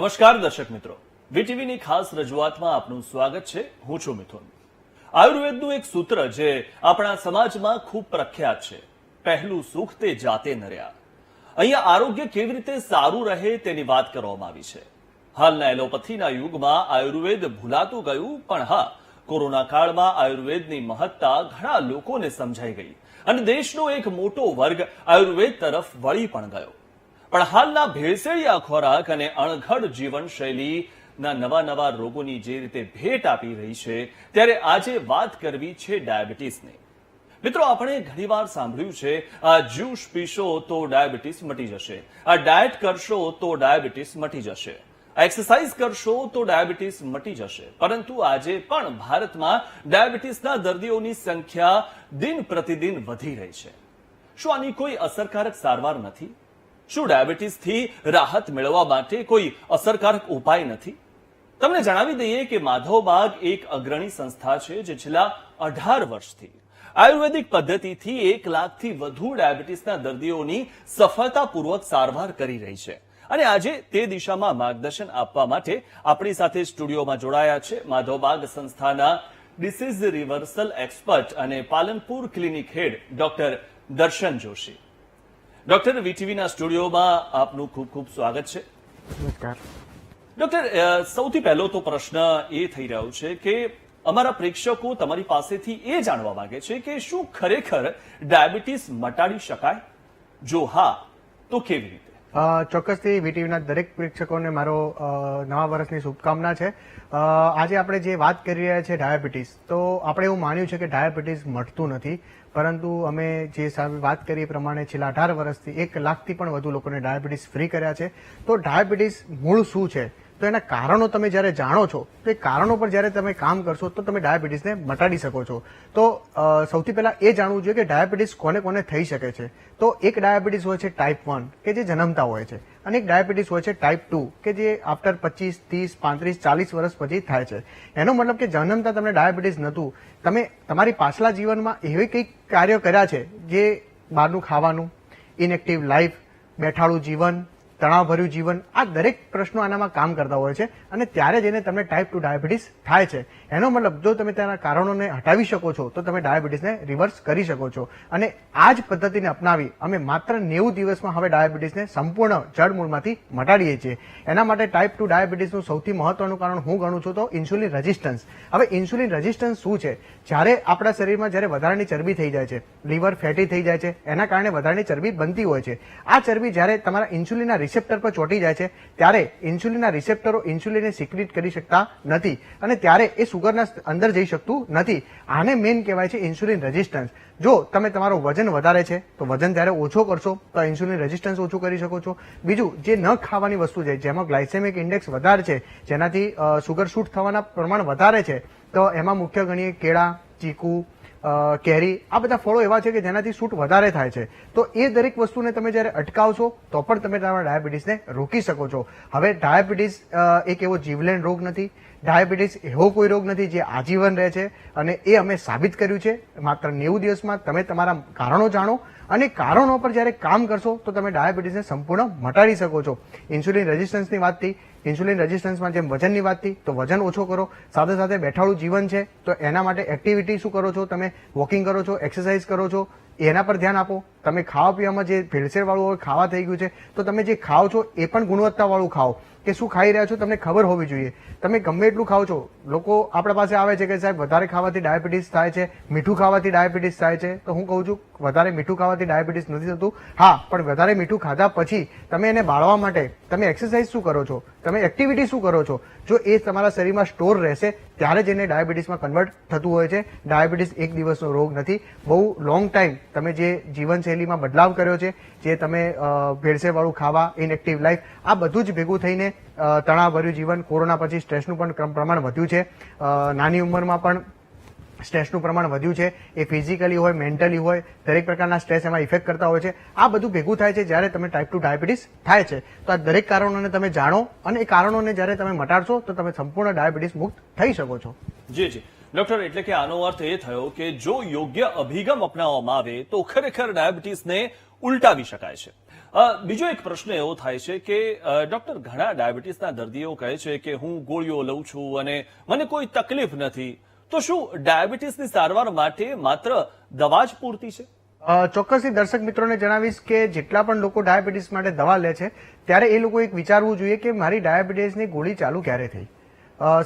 નમસ્કાર દર્શક મિત્રો, વીટીવીની ખાસ રજૂઆતમાં આપનું સ્વાગત છે. હું છું મિથુન. આયુર્વેદનું એક સૂત્ર જે આપણા સમાજમાં ખૂબ પ્રખ્યાત છે, પહેલું સુખ તે જાતે નર્યા. અહીંયા આરોગ્ય કેવી રીતે સારું રહે તેની વાત કરવામાં આવી છે. હાલના એલોપથીના યુગમાં આયુર્વેદ ભૂલાતું ગયું, પણ હા, કોરોના કાળમાં આયુર્વેદની મહત્તા ઘણા લોકોને સમજાઈ ગઈ અને દેશનો એક મોટો વર્ગ આયુર્વેદ તરફ વળી પણ ગયો. પણ હાલના ભેળસેળિયા ખોરાક અને અણઘડ જીવનશૈલીના નવા રોગોની જે રીતે ભેટ આપી રહી છે, ત્યારે આજે વાત કરવી છે ડાયાબિટીસની. મિત્રો, આપણે ઘણીવાર સાંભળ્યું છે, આ જ્યુસ પીશો તો ડાયાબિટીસ મટી જશે, આ ડાયટ કરશો તો ડાયાબિટીસ મટી જશે, આ એક્સરસાઇઝ કરશો તો ડાયાબિટીસ મટી જશે. પરંતુ આજે પણ ભારતમાં ડાયાબિટીસના દર્દીઓની સંખ્યા દિન પ્રતિદિન વધી રહી છે. શું આની કોઈ અસરકારક સારવાર નથી? શું ડાયાબિટીસથી રાહત મેળવવા માટે કોઈ અસરકારક ઉપાય નથી? તમને જણાવી દઈએ કે માધવબાગ એક અગ્રણી સંસ્થા છે જે છેલ્લા 18 વર્ષથી આયુર્વેદિક પદ્ધતિથી 1 લાખથી વધુ ડાયાબિટીસના દર્દીઓની સફળતાપૂર્વક સારવાર કરી રહી છે. અને આજે તે દિશામાં માર્ગદર્શન આપવા માટે આપણી સાથે સ્ટુડિયોમાં જોડાયા છે માધવબાગ સંસ્થાના ડિસીઝ રિવર્સલ એક્સપર્ટ અને પાલનપુર ક્લિનિક હેડ ડોક્ટર દર્શન જોશી. ડોક્ટર, વીટીવીના સ્ટુડિયોમાં આપનું ખૂબ ખૂબ સ્વાગત છે. નમસ્કાર ડોક્ટર, સૌથી પહેલો તો પ્રશ્ન એ થઈ રહ્યો છે કે અમારા પ્રેક્ષકો તમારી પાસેથી એ જાણવા માંગે છે કે શું ખરેખર ડાયાબિટીસ મટાડી શકાય? જો હા, તો કેવી રીતે? ચોક્કસથી વીટીવીના દરેક પ્રેક્ષકોને મારો નવા વર્ષની શુભકામના છે. આજે આપણે જે વાત કરી રહ્યા છીએ ડાયાબિટીસ, તો આપણે એવું માન્યું છે કે ડાયાબિટીસ મટતું નથી, પરંતુ અમે જે વાત કરી એ પ્રમાણે છેલ્લા 18 વર્ષથી 1 લાખથી પણ વધુ લોકોને ડાયાબિટીસ ફ્રી કર્યા છે. તો ડાયાબિટીસ મૂળ શું છે, તો એના કારણો તમે જ્યારે જાણો છો, તો એ કારણો પર જ્યારે તમે કામ કરશો તો તમે ડાયાબિટીસને મટાડી શકો છો. તો સૌથી પહેલા એ જાણવું જોઈએ કે ડાયાબિટીસ કોને કોને થઈ શકે છે. તો એક ડાયાબિટીસ હોય છે ટાઈપ 1 કે જે જન્મતા હોય છે, અને એક ડાયાબિટીસ હોય છે ટાઈપ 2 કે જે આફ્ટર 25, 30, 35, 40 વર્ષ પછી થાય છે. એનો મતલબ કે જન્મતા તમને ડાયાબિટીસ નહોતું, તમે તમારી પાછલા જીવનમાં એવી કંઈક કાર્યો કર્યા છે, જે બહારનું ખાવાનું, ઇનએક્ટિવ લાઈફ, બેઠાડું જીવન, તણાવભર્યું જીવન, આ દરેક પ્રશ્નો આનામાં કામ કરતા હોય છે, અને ત્યારે જઈને તમને ટાઈપ 2 ડાયાબિટીસ થાય છે. એનો મતલબ જો તમે તેના કારણોને હટાવી શકો છો તો તમે ડાયાબિટીસને રિવર્સ કરી શકો છો. અને આ જ પદ્ધતિને અપનાવી અમે માત્ર 90 દિવસમાં હવે ડાયાબિટીસને સંપૂર્ણ જડમૂળમાંથી મટાડીએ છીએ. એના માટે ટાઈપ 2 ડાયાબિટીસનું સૌથી મહત્વનું કારણ હું ગણું છું તો ઇન્સ્યુલિન રેઝિસ્ટન્સ. હવે ઇન્સ્યુલિન રેઝિસ્ટન્સ શું છે? જ્યારે આપણા શરીરમાં જ્યારે વધારાની ચરબી થઈ જાય છે, લીવર ફેટી થઈ જાય છે, એના કારણે વધારાની ચરબી બનતી હોય છે. આ ચરબી જ્યારે તમારા ઇન્સ્યુલિનના રિસેપ્ટર પર ચોંટી જાય છે, ત્યારે ઇન્સ્યુલિનના રિસેપ્ટરો ઇન્સ્યુલિનને સિક્રિટ કરી શકતા નથી, અને ત્યારે એ સુગરના અંદર જઈ શકતું નથી. આને મેઇન કહેવાય છે ઇન્સ્યુલિન રેઝિસ્ટન્સ. જો તમે તમારું વજન વધારે છે તો વજન જ્યારે ઓછો કરશો તો ઇન્સ્યુલિન રેઝિસ્ટન્સ ઓછું કરી શકો છો. બીજું, જે ન ખાવાની વસ્તુ છે, જેમાં ગ્લાયસેમિક ઇન્ડેક્સ વધારે છે, જેનાથી સુગર શૂટ થવાના પ્રમાણ વધારે છે, તો એમાં મુખ્ય ગણીએ કેળા, ચીકુ, કેરી, આ બધા ફળો એવા છે કે જેનાથી શૂટ વધારે થાય છે. તો એ દરેક વસ્તુને તમે જ્યારે અટકાવશો તો પણ તમે તમારા ડાયાબિટીસને રોકી શકો છો. હવે ડાયાબિટીસ એક એવો જીવલેણ રોગ નથી, ડાયાબિટીસ એવો કોઈ રોગ નથી જે આજીવન રહે છે, અને એ અમે સાબિત કર્યું છે. માત્ર 90 દિવસમાં તમે તમારા કારણો જાણો અને કારણો પર જ્યારે કામ કરશો તો તમે ડાયાબિટીસને સંપૂર્ણ મટાડી શકો છો. ઇન્સ્યુલિન રેઝિસ્ટન્સની વાત થઈ, ઇન્સ્યુલિન રેઝિસ્ટન્સમાં જેમ વજનની વાત થઈ, તો વજન ઓછો કરો, સાથે સાથે બેઠાડું જીવન છે, તો એના માટે એક્ટિવિટી શું કરો છો? તમે વોકિંગ કરો છો, એક્સરસાઇઝ કરો છો, એના પર ધ્યાન આપો. તમે ખાવા પીવામાં જે ભેળસેળવાળું હોય ખાવા થઈ ગયું છે, તો તમે જે ખાઓ છો એ પણ ગુણવત્તાવાળું ખાઓ, કે શું ખાઈ રહ્યા છો તમને ખબર હોવી જોઈએ. તમે ગમે એટલું ખાઓ છો, લોકો આપણા પાસે આવે છે કે સાહેબ વધારે ખાવાથી ડાયાબિટીસ થાય છે, મીઠું ખાવાથી ડાયાબિટીસ થાય છે. તો હું કહું છું વધારે મીઠું ખાવાથી ડાયાબિટીસ નથી થતું. હા, પણ વધારે મીઠું ખાધા પછી તમે એને બાળવા માટે તમે એક્સરસાઇઝ શું કરો છો, તમે એક્ટિવિટી શું કરો છો, જો એ તમારા શરીરમાં સ્ટોર રહેશે ત્યારે જ એને ડાયાબિટીસમાં કન્વર્ટ થતું હોય છે. ડાયાબિટીસ એક દિવસનો રોગ નથી, બહુ લોંગ ટાઈમ તમે જે જીવનશૈલીમાં બદલાવ કર્યો છે, જે તમે ભેળસેળવાળું ખાવા, ઇનએક્ટિવ લાઈફ, આ બધું જ ભેગું થઈને તણાવભર્યું જીવન, કોરોના પછી સ્ટ્રેસનું પણ પ્રમાણ વધ્યું છે, નાની ઉંમરમાં પણ સ્ટ્રેસનું પ્રમાણ વધ્યું છે. એ ફિઝિકલી હોય, મેન્ટલી હોય, દરેક પ્રકારના સ્ટ્રેસ એમાં ઇફેક્ટ કરતા હોય છે. આ બધું ભેગું થાય છે જ્યારે તમે ટાઈપ 2 ડાયાબિટીસ થાય છે. તો આ દરેક કારણોને તમે જાણો અને એ કારણોને જ્યારે તમે મટાડશો તો તમે સંપૂર્ણ ડાયાબિટીસ મુક્ત થઈ શકો છો. જી જી ડોક્ટર, એટલે કે આનો અર્થ એ થયો કે જો યોગ્ય અભિગમ અપનાવવામાં આવે તો ખરેખર ડાયાબિટીસને ઉલટાવી શકાય છે. બીજો એક પ્રશ્ન એવો થાય છે કે ડોક્ટર, ઘણા ડાયાબિટીસના દર્દીઓ કહે છે કે હું ગોળીઓ લઉં છું અને મને કોઈ તકલીફ નથી, તો શું ડાયાબિટીસની સારવાર માટે માત્ર દવા જ પૂરતી છે? ચોક્કસથી દર્શક મિત્રોને જણાવીશ કે જેટલા પણ લોકો ડાયાબિટીસ માટે દવા લે છે ત્યારે એ લોકો એક વિચારવું જોઈએ કે મારી ડાયાબિટીસની ગોળી ચાલુ ક્યારે થઈ.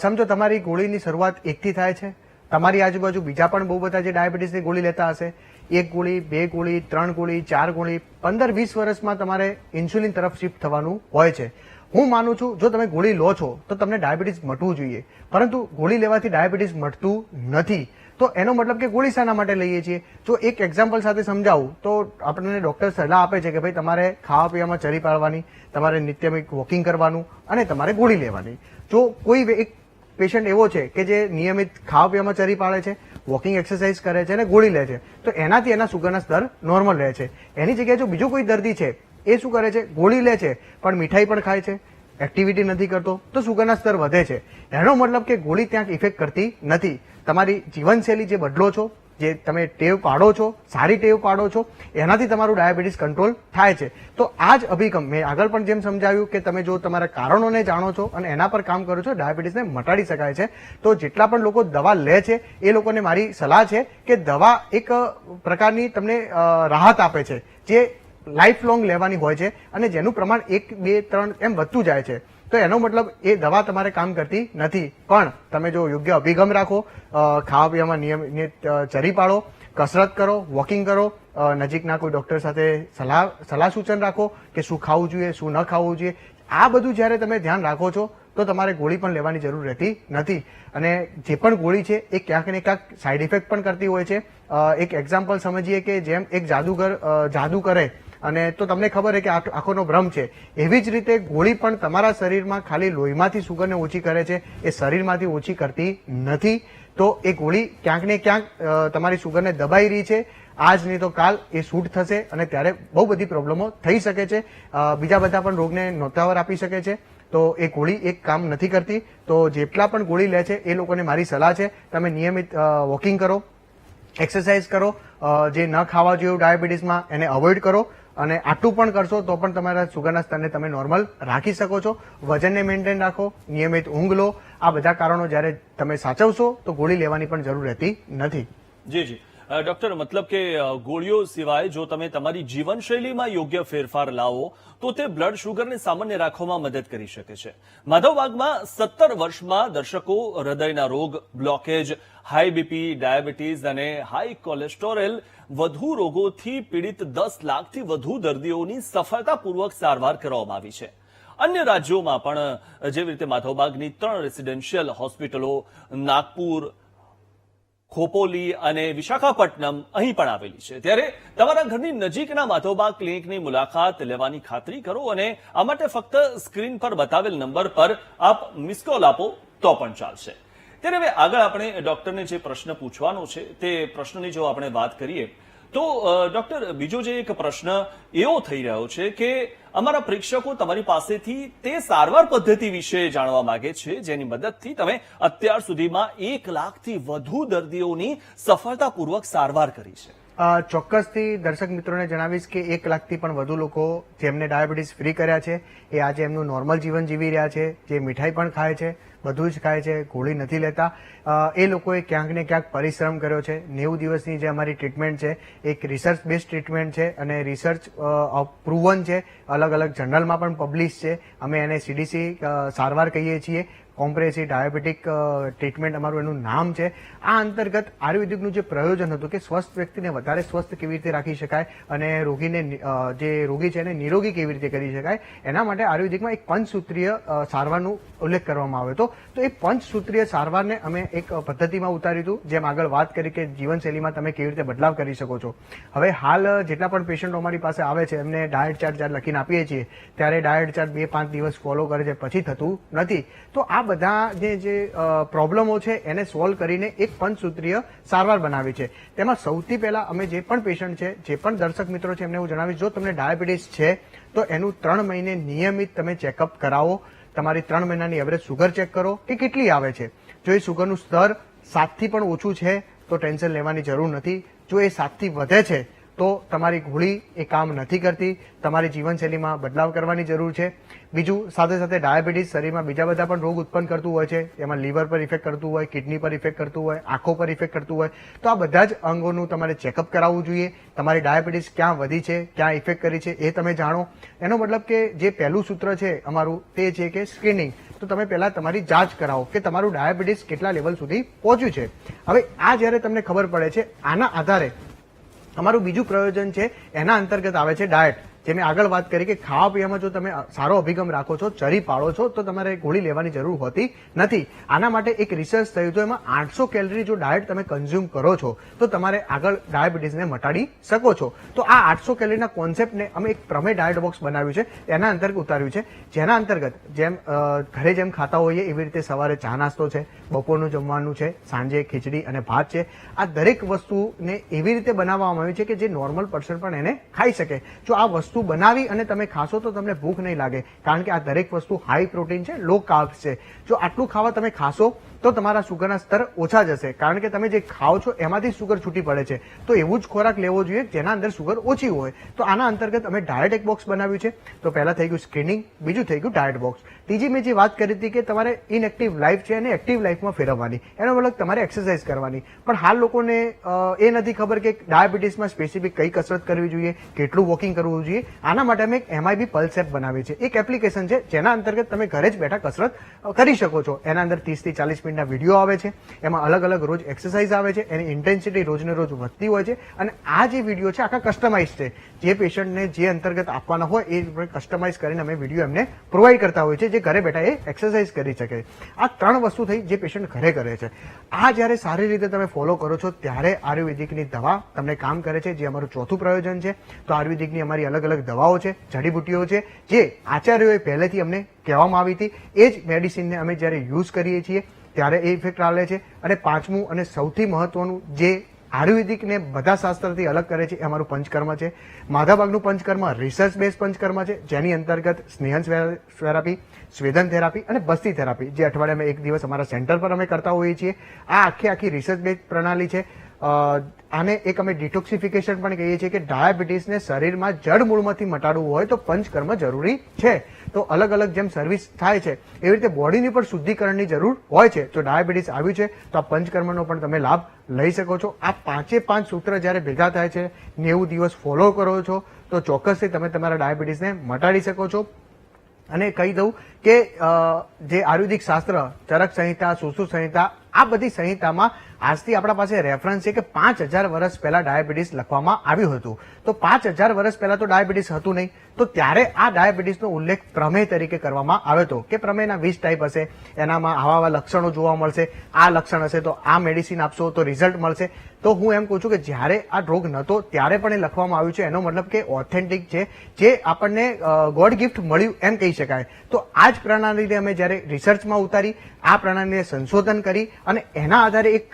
સમજો તમારી ગોળીની શરૂઆત 1 થી થાય છે, તમારી આજુબાજુ બીજા પણ બહુ બધા જે ડાયાબિટીસની ગોળી લેતા હશે, 1 ગોળી, 2 ગોળી, 3 ગોળી, 4 ગોળી, 15-20 વર્ષમાં તમારે ઇન્સ્યુલિન તરફ શિફ્ટ થવાનું હોય છે. હું માનું છું જો તમે ગોળી લો છો તો તમને ડાયાબિટીસ મટવું જોઈએ, પરંતુ ગોળી લેવાથી ડાયાબિટીસ મટતું નથી. તો એનો મતલબ કે ગોળી શાના માટે લઈએ છીએ? જો એક એક્ઝામ્પલ સાથે સમજાવું તો આપણને ડોક્ટર સલાહ આપે છે કે ભાઈ તમારે ખાવા પીવામાં ચરી પાડવાની, તમારે નિત્યમિત વોકિંગ કરવાનું અને તમારે ગોળી લેવાની. જો કોઈ એક પેશન્ટ એવો છે કે જે નિયમિત ખાવા પીવામાં ચરી પાડે છે, વોકિંગ એક્સરસાઇઝ કરે છે અને ગોળી લે છે, તો એનાથી એના સુગરના સ્તર નોર્મલ રહે છે. એની જગ્યાએ જો બીજો કોઈ દર્દી છે એ શું કરે છે, ગોળી લે છે પણ મીઠાઈ પણ ખાય છે, એક્ટિવિટી નથી કરતો, તો સુગરના સ્તર વધે છે. એનો મતલબ કે ગોળી ત્યાં ઇફેક્ટ કરતી નથી. તમારી જીવનશૈલી જે બદલો છો, જે તમે ટેવ પાડો છો, સારી ટેવ પાડો છો, એનાથી તમારું ડાયાબિટીસ કંટ્રોલ થાય છે. તો આ જ અભિગમ મેં આગળ પણ જેમ સમજાવ્યું કે તમે જો તમારા કારણોને જાણો છો અને એના પર કામ કરો છો, ડાયાબિટીસને મટાડી શકાય છે. તો જેટલા પણ લોકો દવા લે છે એ લોકોને મારી સલાહ છે કે દવા એક પ્રકારની તમને રાહત આપે છે જે લાઈફ લોંગ લેવાની હોય છે અને જેનું પ્રમાણ 1, 2, 3 એમ વધતું જાય છે. તો એનો મતલબ એ દવા તમારે કામ કરતી નથી. પણ તમે જો યોગ્ય અભિગમ રાખો, ખાવા પીવામાં નિયમિત ચરી પાડો, કસરત કરો, વોકિંગ કરો, નજીકના કોઈ ડોક્ટર સાથે સલાહ સૂચન રાખો કે શું ખાવું જોઈએ, શું ન ખાવું જોઈએ, આ બધું જ્યારે તમે ધ્યાન રાખો છો તો તમારે ગોળી પણ લેવાની જરૂર રહેતી નથી. અને જે પણ ગોળી છે એ ક્યાંક ને ક્યાંક સાઈડ ઇફેક્ટ પણ કરતી હોય છે. એક એક્ઝામ્પલ સમજીએ કે જેમ એક જાદુગર જાદુ કરે અને તો તમને ખબર છે કે આંખોનો ભ્રમ છે, એવી જ રીતે ગોળી પણ તમારા શરીરમાં ખાલી લોહીમાંથી સુગરને ઓછી કરે છે, એ શરીરમાંથી ઓછી કરતી નથી. તો એ ગોળી ક્યાંક ને ક્યાંક તમારી સુગરને દબાઈ રહી છે. આજ નહીં તો કાલ એ શૂટ થશે અને ત્યારે બહુ બધી પ્રોબ્લેમો થઈ શકે છે. બીજા બધા પણ રોગને નોતાવર આપી શકે છે. તો એ ગોળી એક કામ નથી કરતી. તો જેટલા પણ ગોળી લે છે એ લોકોને મારી સલાહ છે, તમે નિયમિત વોકિંગ કરો, એક્સરસાઇઝ કરો, જે ન ખાવા જેવું ડાયાબિટીસમાં એને અવોઇડ કરો અને આટલું પણ કરશો તો પણ તમારા સુગરના સ્તરને તમે નોર્મલ રાખી શકો છો. વજનને મેન્ટેન રાખો, નિયમિત ઊંઘ લો. આ બધા કારણો જ્યારે તમે સાચવશો તો ગોળી લેવાની પણ જરૂર રહેતી નથી. જી જી ડોક્ટર, મતલબ કે ગોળીઓ સિવાય જો તમે તમારી જીવનશૈલીમાં યોગ્ય ફેરફાર લાવો તો તે બ્લડ શુગરને સામાન્ય રાખવામાં મદદ કરી શકે છે. માધવબાગમાં 17 વર્ષમાં દર્શકો હૃદયના રોગ, બ્લોકેજ, હાઈ બીપી, ડાયાબિટીસ અને હાઈ કોલેસ્ટેરોલ વધુ રોગોથી પીડિત 10 લાખથી વધુ દર્દીઓની સફળતાપૂર્વક સારવાર કરવામાં આવી છે. અન્ય રાજ્યોમાં પણ જેવી રીતે માધવબાગની 3 રેસિડેન્શિયલ હોસ્પિટલો નાગપુર, ખોપોલી અને વિશાખાપટ્ટનમ અહીં પણ આવેલી છે. ત્યારે તમારા ઘરની નજીકના માધવબાગ ક્લિનિકની મુલાકાત લેવાની ખાતરી કરો અને આ માટે ફક્ત સ્ક્રીન પર બતાવેલ નંબર પર આપ મિસ કોલ આપો તો પણ ચાલશે. ત્યારે હવે આગળ આપણે ડોક્ટરને જે પ્રશ્ન પૂછવાનો છે તે પ્રશ્નની જો આપણે વાત કરીએ તો ડોક્ટર, બીજો જે એક પ્રશ્ન એવો થઈ રહ્યો છે કે અમારા પ્રેક્ષકો તમારી પાસેથી તે સારવાર પદ્ધતિ વિશે જાણવા માંગે છે જેની મદદથી તમે અત્યાર સુધીમાં 1 લાખથી વધુ દર્દીઓની સફળતાપૂર્વક સારવાર કરી છે. ચોક્કસથી દર્શક મિત્રોને જણાવીશ કે 1 લાખથી પણ વધુ લોકો જેમને ડાયાબિટીસ ફ્રી કર્યા છે એ આજે એમનું નોર્મલ જીવન જીવી રહ્યા છે, જે મીઠાઈ પણ ખાય છે, બધું જ ખાય છે, ગોળી નથી લેતા. એ લોકોએ ક્યાંક ને ક્યાંક પરિશ્રમ કર્યો છે. 90 દિવસની જે અમારી ટ્રીટમેન્ટ છે એક રિસર્ચ બેઝ ટ્રીટમેન્ટ છે અને રિસર્ચ પ્રૂવન છે, અલગ અલગ જર્નલમાં પણ પબ્લિશ છે. અમે એને CDC સારવાર કહીએ છીએ. કોમ્પ્રેહેન્સિવ ડાયાબિટીક ટ્રીટમેન્ટ અમારું એનું નામ છે. આ અંતર્ગત આયુર્વેદિકનું જે પ્રયોજન હતું કે સ્વસ્થ વ્યક્તિને વધારે સ્વસ્થ કેવી રીતે રાખી શકાય અને રોગીને જે રોગી છે એને નિરોગી કેવી રીતે કરી શકાય, એના માટે આયુર્વેદિકમાં એક પંચસૂત્રીય સારવારનો ઉલ્લેખ કરવામાં આવ્યો હતો. તો એ પંચસૂત્રીય સારવારને અમે એક પદ્ધતિમાં ઉતાર્યું હતું. જેમ આગળ વાત કરી કે જીવનશૈલીમાં તમે કેવી રીતે બદલાવ કરી શકો છો. હવે હાલ જેટલા પણ પેશન્ટો અમારી પાસે આવે છે એમને ડાયટ ચાર્ટ જ્યારે લખીને આપીએ છીએ ત્યારે ડાયટ ચાર્ટ 2-5 દિવસ ફોલો કરે છે, પછી થતું નથી. તો આ બધા જે પ્રોબ્લેમો છે એને સોલ્વ કરીને એક પંચસૂત્રીય સારવાર બનાવી છે. તેમાં સૌથી પહેલા અમે જે પણ પેશન્ટ છે, જે પણ દર્શક મિત્રો છે એમને હું જણાવીશ, જો તમને ડાયાબિટીસ છે તો એનું 3 મહિને નિયમિત તમે ચેકઅપ કરાવો. તમારી 3 મહિનાની એવરેજ સુગર ચેક કરો કે કેટલી આવે છે. જો એ સુગરનું સ્તર 7 થી પણ ઓછું છે તો ટેન્શન લેવાની જરૂર નથી. જો એ 7 થી વધે છે તો તમારી ગોળી એ કામ નથી કરતી. તમારી જીવનશૈલીમાં બદલાવ કરવાની જરૂર છે. બીજું, સાથે સાથે ડાયાબિટીસ શરીરમાં બીજા બધા પણ રોગ ઉત્પન્ન કરતું હોય છે. એમાં લીવર પર ઇફેક્ટ કરતું હોય, કિડની પર ઇફેક્ટ કરતું હોય, આંખો પર ઇફેક્ટ કરતું હોય. તો આ બધા જ અંગોનું તમારે ચેકઅપ કરાવવું જોઈએ. તમારી ડાયાબિટીસ ક્યાં વધી છે, ક્યાં ઇફેક્ટ કરી છે એ તમે જાણો. એનો મતલબ કે જે પહેલું સૂત્ર છે અમારું તે છે કે સ્ક્રીનિંગ. તો તમે પહેલા તમારી જાંચ કરાવો કે તમારું ડાયાબિટીસ કેટલા લેવલ સુધી પહોંચ્યું છે. હવે આ જ્યારે તમને ખબર પડે છે, આના આધારે અમારું બીજું પ્રયોજન છે, એના અંતર્ગત આવે છે ડાયટ. જે મેં આગળ વાત કરી કે ખાવા પીવામાં જો તમે સારો અભિગમ રાખો છો, ચરી પાળો છો, તો તમારે ગોળી લેવાની જરૂર હોતી નથી. આના માટે એક રિસર્ચ થયું હતું, એમાં 800 કેલરી જો ડાયટ તમે કન્ઝ્યુમ કરો છો તો તમારે આગળ ડાયાબિટીસને મટાડી શકો છો. તો આ 800 કેલરીના કોન્સેપ્ટને અમે એક પ્રમેય ડાયટ બોક્સ બનાવ્યું છે, એના અંતર્ગત ઉતાર્યું છે. જેના અંતર્ગત જેમ ઘરે જેમ ખાતા હોઈએ એવી રીતે સવારે ચા નાસ્તો છે, બપોરનું જમવાનું છે, સાંજે ખીચડી અને ભાત છે. આ દરેક વસ્તુને એવી રીતે બનાવવામાં આવી છે કે જે નોર્મલ પર્સન પણ એને ખાઈ શકે. જો આ વસ્તુ બનાવી અને તમે ખાશો તો તમને ભૂખ નહીં લાગે, કારણ કે આ દરેક વસ્તુ હાઈ પ્રોટીન છે, લો કાર્બ્સ છે. જો આટલું ખાવા તમે ખાશો તો તમારા સુગરના સ્તર ઓછા જશે, કારણ કે તમે જે ખાઓ છો એમાંથી સુગર છૂટી પડે છે. તો એવું જ ખોરાક લેવો જોઈએ જેના અંદર સુગર ઓછી હોય. તો આના અંતર્ગત અમે ડાયટ એક બોક્સ બનાવ્યું છે. તો પહેલા થઈ ગયું સ્ક્રીનિંગ, બીજું થઈ ગયું ડાયટ બોક્સ. ત્રીજી મેં જે વાત કરી હતી કે તમારે ઇનએક્ટિવ લાઈફ છે એને એક્ટિવ લાઈફમાં ફેરવવાની, એનો મતલબ તમારે એક્સરસાઇઝ કરવાની. પણ હાલ લોકોને એ નથી ખબર કે ડાયાબિટીસમાં સ્પેસિફિક કઈ કસરત કરવી જોઈએ, કેટલું વોકિંગ કરવું જોઈએ. આના માટે અમે એક MIB પલ્સ એપ બનાવી છે. એક એપ્લિકેશન છે જેના અંતર્ગત તમે ઘરે જ બેઠા કસરત કરી શકો છો. એના અંદર 30 થી 40 મિનિટના વિડીયો આવે છે. એમાં અલગ અલગ રોજ એક્સરસાઇઝ આવે છે. એની ઇન્ટેન્સિટી રોજને રોજ વધતી હોય છે. અને આ જે વિડીયો છે આખા કસ્ટમાઇઝ છે. જે પેશન્ટને જે અંતર્ગત આપવાના હોય એ કસ્ટમાઇઝ કરીને અમે વિડીયો એમને પ્રોવાઈડ કરતા હોય છે, જે ઘરે બેઠા એ એક્સરસાઇઝ કરી શકે. આ 3 વસ્તુ થઈ જે પેશન્ટ ઘરે કરે છે. આ જ્યારે સારી રીતે તમે ફોલો કરો છો ત્યારે આયુર્વેદિકની દવા તમને કામ કરે છે, જે અમારું ચોથું પ્રયોજન છે. તો આયુર્વેદિકની અમારી અલગ અલગ દવાઓ છે, જડીબુટ્ટીઓ છે, જે આચાર્યોએ પહેલેથી અમને કહેવામાં આવી હતી. એ જ મેડિસિનને અમે જ્યારે યુઝ કરીએ છીએ ત્યારે એ ઇફેક્ટ આવે છે. અને પાંચમું અને સૌથી મહત્વનું જે આયુર્વેદિકને બધા શાસ્ત્રથી અલગ કરે છે એ અમારું પંચકર્મ છે. માધાભાગનું પંચકર્મ રિસર્ચ બેઝ પંચકર્મ છે, જેની અંતર્ગત સ્નેહન થેરાપી, સ્વેદન થેરાપી અને બસ્તી થેરાપી, જે અઠવાડિયામાં એક દિવસ અમારા સેન્ટર પર અમે કરતા હોઈએ છીએ. આ આખી રિસર્ચ બેઝ પ્રણાલી છે. આને એક અમે ડિટોક્સિફિકેશન પણ કહીએ છીએ કે ડાયાબિટીસને શરીરમાં જડમૂળમાંથી મટાડવું હોય તો પંચકર્મ જરૂરી છે. તો અલગ અલગ જેમ સર્વિસ થાય છે એવી રીતે બોડીની પણ શુદ્ધિકરણની જરૂર હોય છે. તો ડાયાબિટીસ આવ્યું છે તો આ પંચકર્મનો પણ તમે લાભ લઈ શકો છો. આ 5 સૂત્ર જ્યારે ભેગા થાય છે, 90 દિવસ ફોલો કરો છો તો ચોક્કસથી તમે તમારા ડાયાબિટીસને મટાડી શકો છો. અને કહી દઉં કે જે આયુર્વેદિક શાસ્ત્ર, ચરક સંહિતા, સુશ્રુત સંહિતા, આ બધી સંહિતામાં આજથી આપણા પાસે રેફરન્સ છે કે 5000 વર્ષ પહેલા ડાયાબિટીસ લખવામાં આવ્યું હતું. તો 5000 વર્ષ પહેલા તો ડાયાબિટીસ હતું નહીં. તો ત્યારે આ ડાયાબિટીસનો ઉલ્લેખ પ્રમેય તરીકે કરવામાં આવ્યો હતો કે પ્રમેયના 20 ટાઈપ હશે, એનામાં આવા લક્ષણો જોવા મળશે, આ લક્ષણ હશે તો આ મેડિસિન આપશો તો રિઝલ્ટ મળશે. તો હું એમ કહું છું કે જ્યારે આ રોગ નહોતો ત્યારે પણ એ લખવામાં આવ્યું છે. એનો મતલબ કે ઓથેન્ટિક છે, જે આપણને ગોડ ગિફ્ટ મળ્યું એમ કહી શકાય. તો આ જ પ્રણાલીને અમે જ્યારે રિસર્ચમાં ઉતારી, આ પ્રણાલીને સંશોધન કરી અને એના આધારે એક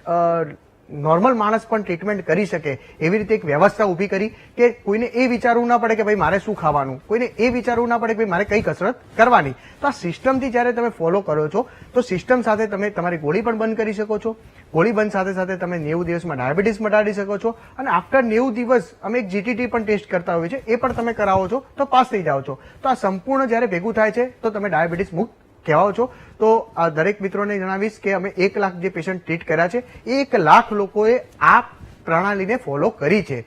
નોર્મલ માણસ પણ ટ્રીટમેન્ટ કરી શકે એવી રીતે એક વ્યવસ્થા ઊભી કરી કે કોઈને એ વિચારવું ના પડે કે ભાઈ મારે શું ખાવાનું, કોઈને એ વિચારવું ના પડે કે ભાઈ મારે કઈ કસરત કરવાની. તો આ સિસ્ટમથી જ્યારે તમે ફોલો કરો છો તો સિસ્ટમ સાથે તમે તમારી ગોળી પણ બંધ કરી શકો છો. ગોળી બંધ સાથે સાથે તમે 90 દિવસમાં ડાયાબિટીસ મટાડી શકો છો. અને આફ્ટર 90 દિવસ અમે એક GTT પણ ટેસ્ટ કરતા હોઈએ છીએ, એ પણ તમે કરાવો છો તો પાસ થઈ જાઓ છો. તો આ સંપૂર્ણ જ્યારે ભેગું થાય છે તો તમે ડાયાબિટીસ મુક્ત કહેવાઓ છો. તો આ દરેક મિત્રોને જણાવીશ કે અમે 1 લાખ જે પેશન્ટ ટ્રીટ કર્યા છે, 1 લાખ લોકોએ આ પ્રણાલીને ફોલો કરી છે.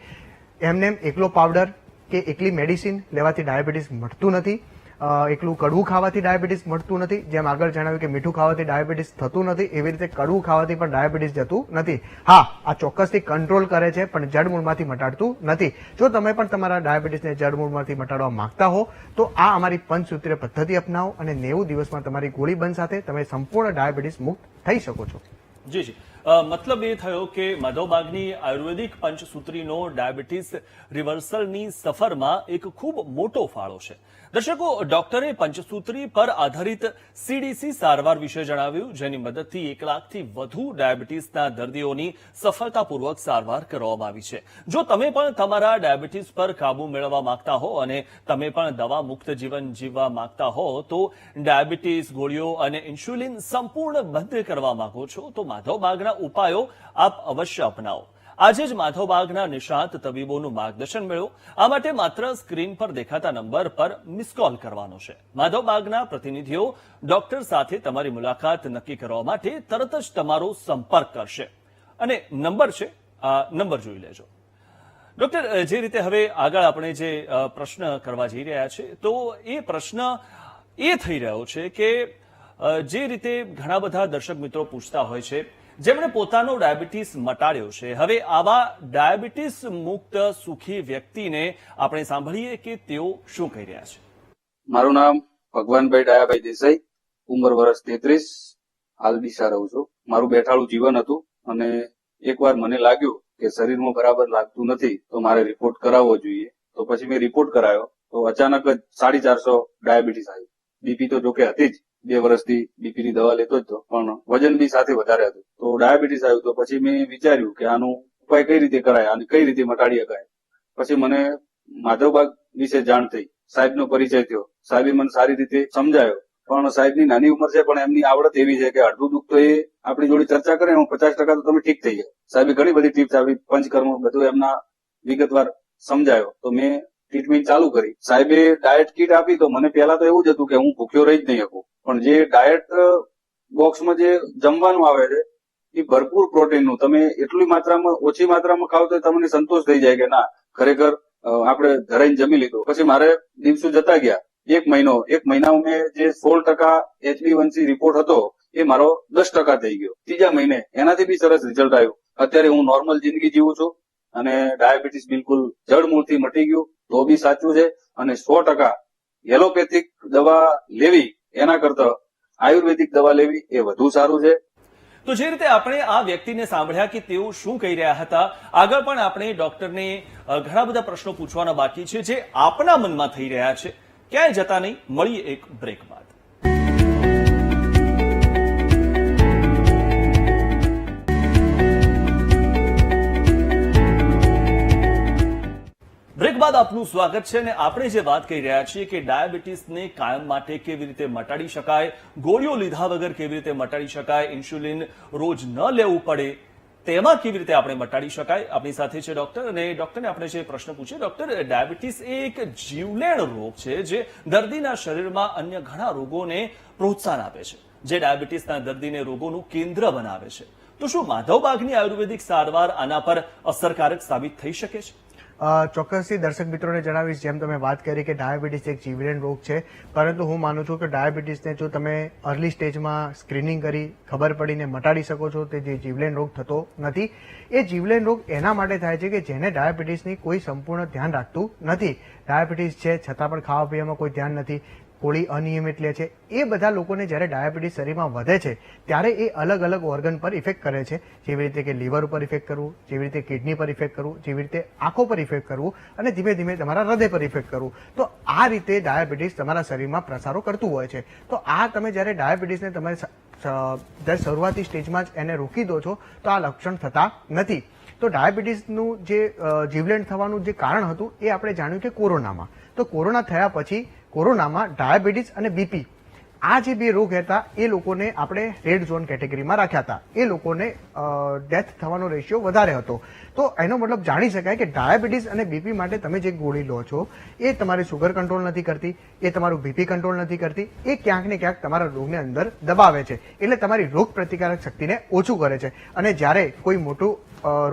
એમને એકલો પાવડર કે એકલી મેડિસિન લેવાથી ડાયાબિટીસ મટતું નથી. એકલું કડવું ખાવાથી ડાયાબિટીસ મળતું નથી. જેમ આગળ જણાવ્યું કે મીઠું ખાવાથી ડાયાબિટીસ થતું નથી, એવી રીતે કડવું ખાવાથી પણ ડાયાબિટીસ જતું નથી. હા, આ ચોક્કસથી કંટ્રોલ કરે છે પણ જડમૂળમાંથી મટાડતું નથી. જો તમે પણ તમારા ડાયાબિટીસને જડમૂળમાંથી મટાડવા માંગતા હો તો આ અમારી પંચસૂત્રીય પદ્ધતિ અપનાવો અને 90 દિવસમાં તમારી ગોળી બંધ સાથે તમે સંપૂર્ણ ડાયાબિટીસ મુક્ત થઈ શકો છો. જી જી, મતલબ એ થયો કે માધવબાગની આયુર્વેદિક પંચસૂત્રીનો ડાયાબિટીસ રિવર્સલની સફરમાં એક ખૂબ મોટો ફાળો છે. દર્શકો, ડોક્ટરે પંચસૂત્રી પર આધારિત CDC સારવાર વિશે જણાવ્યું, જેની મદદથી 1 લાખથી વધુ ડાયાબિટીસના દર્દીઓની સફળતાપૂર્વક સારવાર કરવામાં આવી છે. જો તમે પણ તમારા ડાયાબિટીસ પર કાબુ મેળવવા માંગતા હો અને તમે પણ દવા મુક્ત જીવન જીવવા માંગતા હો, તો ડાયાબિટીસ ગોળીઓ અને ઇન્સ્યુલિન સંપૂર્ણ બંધ કરવા માંગો છો, તો માધવબાગના ઉપાયો આપ અવશ્ય અપનાવો. આજે જ માધવબાગના નિષ્ણાત તબીબોનું માર્ગદર્શન મેળવો. આ માટે માત્ર સ્ક્રીન પર દેખાતા નંબર પર મિસ કોલ કરવાનો છે. માધવબાગના પ્રતિનિધિઓ ડોક્ટર સાથે તમારી મુલાકાત નક્કી કરવા માટે તરત જ તમારો સંપર્ક કરશે. અને નંબર છે, આ નંબર જોઈ લેજો. ડોક્ટર, જે રીતે હવે આગળ આપણે જે પ્રશ્ન કરવા જઈ રહ્યા છે, તો એ પ્રશ્ન એ થઈ રહ્યો છે કે જે રીતે ઘણા બધા દર્શક મિત્રો પૂછતા હોય છે, જેમણે પોતાનો ડાયાબિટીસ મટાડ્યો છે, હવે આવા ડાયાબિટીસ મુક્ત સુખી વ્યક્તિને આપણે સાંભળીએ કે તેઓ શું કહી રહ્યા છે. મારું નામ ભગવાનભાઈ ડાયાભાઈ દેસાઈ, ઉંમર વર્ષ 33, હાલ ડીસા રહું છું. મારું બેઠાડું જીવન હતું અને એકવાર મને લાગ્યું કે શરીરમાં બરાબર લાગતું નથી, તો મારે રિપોર્ટ કરાવવો જોઈએ. તો પછી મેં રિપોર્ટ કરાયો તો અચાનક જ 450 ડાયાબિટીસ આવ્યું. બીપી તો જોકે હતી જ, 2 વર્ષથી બીપી ની દવા લેતો જ હતો, પણ વજન બી સાથે વધારે હતું. તો ડાયાબિટીસ આવ્યું તો પછી મેં વિચાર્યું કે આનો ઉપાય કઈ રીતે કરાય અને કઈ રીતે મટાડી શકાય. પછી મને માધવબાગ વિશે જાણ થઈ, સાહેબનો પરિચય થયો. સાહેબે મને સારી રીતે સમજાયો, પણ સાહેબની નાની ઉંમર છે, પણ એમની આવડત એવી છે કે અડધું દુઃખ તો એ આપણી જોડે ચર્ચા કરે, 50% તો તમે ઠીક થઈ જાય. સાહેબે ઘણી બધી ટિપ્સ આપી, પંચકર્મ બધું એમના વિગતવાર સમજાયો. તો મેં ટ્રીટમેન્ટ ચાલુ કરી. સાહેબે ડાયટ કીટ આપી, તો મને પહેલા તો એવું જ હતું કે હું ભૂખ્યો રહી જ નહીં શકું. પણ જે ડાયટ બોક્સમાં જે જમવાનું આવે છે એ ભરપૂર પ્રોટીનનું, તમે એટલી માત્રામાં ઓછી માત્રામાં ખાવ તો તમને સંતોષ થઈ જાય કે ના, ખરેખર આપણે ધરાઈને જમી લીધું. પછી મારે દિવસો જતા ગયા. એક મહિનામાં મેં જે 16% HbA1c રિપોર્ટ હતો એ મારો 10% થઈ ગયો. ત્રીજા મહિને એનાથી બી સરસ રિઝલ્ટ આવ્યું. અત્યારે હું નોર્મલ જિંદગી જીવું છું અને ડાયાબિટીસ બિલકુલ જડમૂળથી મટી ગયું. તો બી સાચું છે. અને 100% એલોપેથિક દવા લેવી એના કરતા આયુર્વેદિક દવા લેવી એ વધુ સારું છે. તો જે રીતે આપણે આ વ્યક્તિને સાંભળ્યા કે તેઓ શું કહી રહ્યા હતા, આગળ પણ આપણે ડોક્ટરને ઘણા બધા પ્રશ્નો પૂછવાના બાકી છે જે આપના મનમાં થઈ રહ્યા છે. ક્યાંય જતા નહીં, મળીએ એક બ્રેક બાદ. બ્રેક બાદ આપનું સ્વાગત છે. અને આપણે જે વાત કરી રહ્યા છીએ કે ડાયાબિટીસને કાયમ માટે કેવી રીતે મટાડી શકાય, ગોળીઓ લીધા વગર કેવી રીતે મટાડી શકાય, ઇન્સ્યુલિન રોજ ન લેવું પડે તેમાં કેવી રીતે આપણે મટાડી શકાય. આપણી સાથે છે ડોક્ટર, અને ડોક્ટરને આપણે જે પ્રશ્ન પૂછ્યો, ડોક્ટર, ડાયાબિટીસ એ એક જીવલેણ રોગ છે જે દર્દીના શરીરમાં અન્ય ઘણા રોગોને પ્રોત્સાહન આપે છે, જે ડાયાબિટીસના દર્દીને રોગોનું કેન્દ્ર બનાવે છે. તો શું માધવબાગની આયુર્વેદિક સારવાર આના પર અસરકારક સાબિત થઈ શકે છે? ચોક્કસથી દર્શક મિત્રોને જણાવીશ, જેમ તમે વાત કરી કે ડાયાબિટીસ એક જીવલેણ રોગ છે, પરંતુ હું માનું છું કે ડાયાબિટીસને જો તમે અર્લી સ્ટેજમાં સ્ક્રીનિંગ કરી ખબર પડીને મટાડી શકો છો, તે જે જીવલેણ રોગ થતો નથી. એ જીવલેણ રોગ એના માટે થાય છે કે જેને ડાયાબિટીસની કોઈ સંપૂર્ણ ધ્યાન રાખતું નથી. ડાયાબિટીસ છે છતાં પણ ખાવા પીવામાં કોઈ ધ્યાન નથી, ગોળી અનિયમિત લે છે. એ બધા લોકોને જ્યારે ડાયાબિટીસ શરીરમાં વધે છે ત્યારે એ અલગ અલગ ઓર્ગન પર ઇફેક્ટ કરે છે. જેવી રીતે કે લીવર ઉપર ઇફેક્ટ કરવું, જેવી રીતે કિડની પર ઇફેક્ટ કરવું, જેવી રીતે આંખો પર ઇફેક્ટ કરવું અને ધીમે ધીમે તમારા હૃદય પર ઇફેક્ટ કરવું. તો આ રીતે ડાયાબિટીસ તમારા શરીરમાં પ્રસારો કરતું હોય છે. તો આ તમે જ્યારે ડાયાબિટીસને તમે જ્યારે શરૂઆતી સ્ટેજમાં જ એને રોકી દો છો તો આ લક્ષણ થતા નથી. તો ડાયાબિટીસનું જે જીવલેણ થવાનું જે કારણ હતું એ આપણે જાણ્યું કે કોરોનામાં. તો કોરોના થયા પછી કોરોનામાં ડાયાબિટીસ અને બીપી આ જે 2 રોગ હતા એ લોકોને આપણે રેડ ઝોન કેટેગરીમાં રાખ્યા હતા. એ લોકોને ડેથ થવાનો રેશિયો વધારે હતો. તો એનો મતલબ જાણી શકાય કે ડાયાબિટીસ અને બીપી માટે તમે જે ગોળી લો છો એ તમારી સુગર કંટ્રોલ નથી કરતી, એ તમારું બીપી કંટ્રોલ નથી કરતી, એ ક્યાંક ને ક્યાંક તમારા રોગને અંદર દબાવે છે. એટલે તમારી રોગ પ્રતિકારક શક્તિને ઓછું કરે છે. અને જ્યારે કોઈ મોટું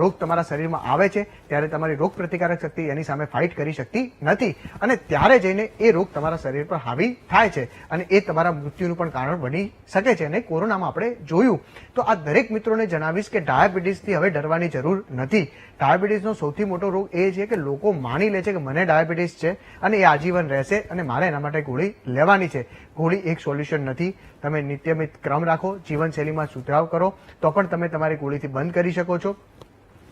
રોગ તમારા શરીરમાં આવે છે ત્યારે તમારી રોગ પ્રતિકારક શક્તિ એની સામે ફાઇટ કરી શકતી નથી, અને ત્યારે જઈને એ રોગ તમારા શરીર પર હાવી થાય છે અને એ તમારા મૃત્યુનું પણ કારણ બની શકે છે. અને કોરોનામાં આપણે જોયું. તો આ દરેક મિત્રોને જણાવીશ કે ડાયાબિટીસથી હવે ડરવાની જરૂર નથી. ડાયાબિટીસનો સૌથી મોટો રોગ એ છે કે લોકો માની લે છે કે મને ડાયાબિટીસ છે અને એ આજીવન રહેશે અને મારે એના માટે ગોળી લેવાની છે. ગોળી એક સોલ્યુશન નથી. તમે નિયમિત ક્રમ રાખો, જીવનશૈલીમાં સુધાર કરો તો પણ તમે તમારી ગોળીથી બંધ કરી શકો છો.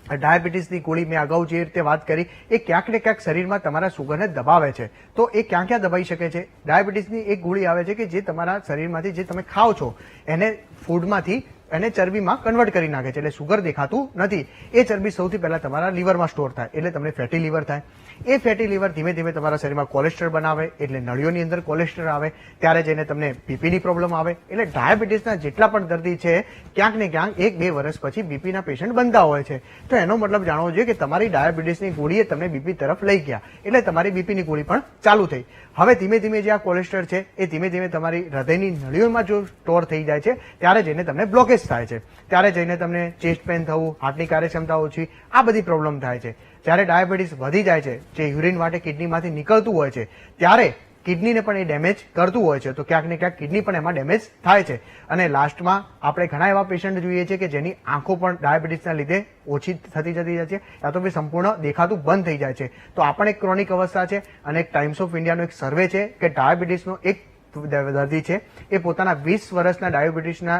ડાયાબિટીસની ગોળી મેં અગાઉ જે રીતે વાત કરી એ ક્યાંક ને ક્યાંક શરીરમાં તમારા સુગરને દબાવે છે. તો એ ક્યાં ક્યાં દબાઈ શકે છે? ડાયાબિટીસની એક ગોળી આવે છે કે જે તમારા શરીરમાંથી જે તમે ખાઓ છો એને ફૂડમાંથી એને ચરબીમાં કન્વર્ટ કરી નાખે છે, એટલે સુગર દેખાતું નથી. એ ચરબી સૌથી પહેલા તમારા લીવરમાં સ્ટોર થાય એટલે તમને ફેટી લીવર થાય. એ ફેટી લીવર ધીમે ધીમે તમારા શરીરમાં કોલેસ્ટ્રોલ બનાવે, એટલે નળીઓની અંદર કોલેસ્ટ્રોલ આવે, ત્યારે જઈને તમને બીપીની પ્રોબ્લેમ આવે. એટલે ડાયાબિટીસના જેટલા પણ દર્દી છે ક્યાંક ને ક્યાંક 1-2 વર્ષ પછી બીપીના પેશન્ટ બનતા હોય છે. તો એનો મતલબ જાણવો જોઈએ કે તમારી ડાયાબિટીસની ગોળીએ તમને બીપી તરફ લઈ ગયા, એટલે તમારી બીપીની ગોળી પણ ચાલુ થઈ. હવે ધીમે ધીમે જે આ કોલેસ્ટ્રોલ છે એ ધીમે ધીમે તમારી હૃદયની નળીઓમાં જો સ્ટોર થઈ જાય છે ત્યારે જઈને તમને બ્લોકેજ થાય છે, ત્યારે જઈને તમને ચેસ્ટ પેન થવું, હાર્ટની કાર્યક્ષમતા ઓછી, આ બધી પ્રોબ્લેમ થાય છે. જ્યારે ડાયાબિટીસ વધી જાય છે, જે યુરિન માટે કિડનીમાંથી નીકળતું હોય છે, ત્યારે કિડનીને પણ એ ડેમેજ કરતું હોય છે. તો ક્યાંક ને ક્યાંક કિડની પણ એમાં ડેમેજ થાય છે. અને લાસ્ટમાં આપણે ઘણા એવા પેશન્ટ જોઈએ છે કે જેની આંખો પણ ડાયાબિટીસના લીધે ઓછી થતી જતી જાય છે, યા તો સંપૂર્ણ દેખાતું બંધ થઈ જાય છે. તો આ પણ એક ક્રોનિક અવસ્થા છે. અને એક ટાઈમ્સ ઓફ ઇન્ડિયાનો એક સર્વે છે કે ડાયાબિટીસનો એક દર્દી છે એ પોતાના 20 વર્ષના ડાયાબિટીસના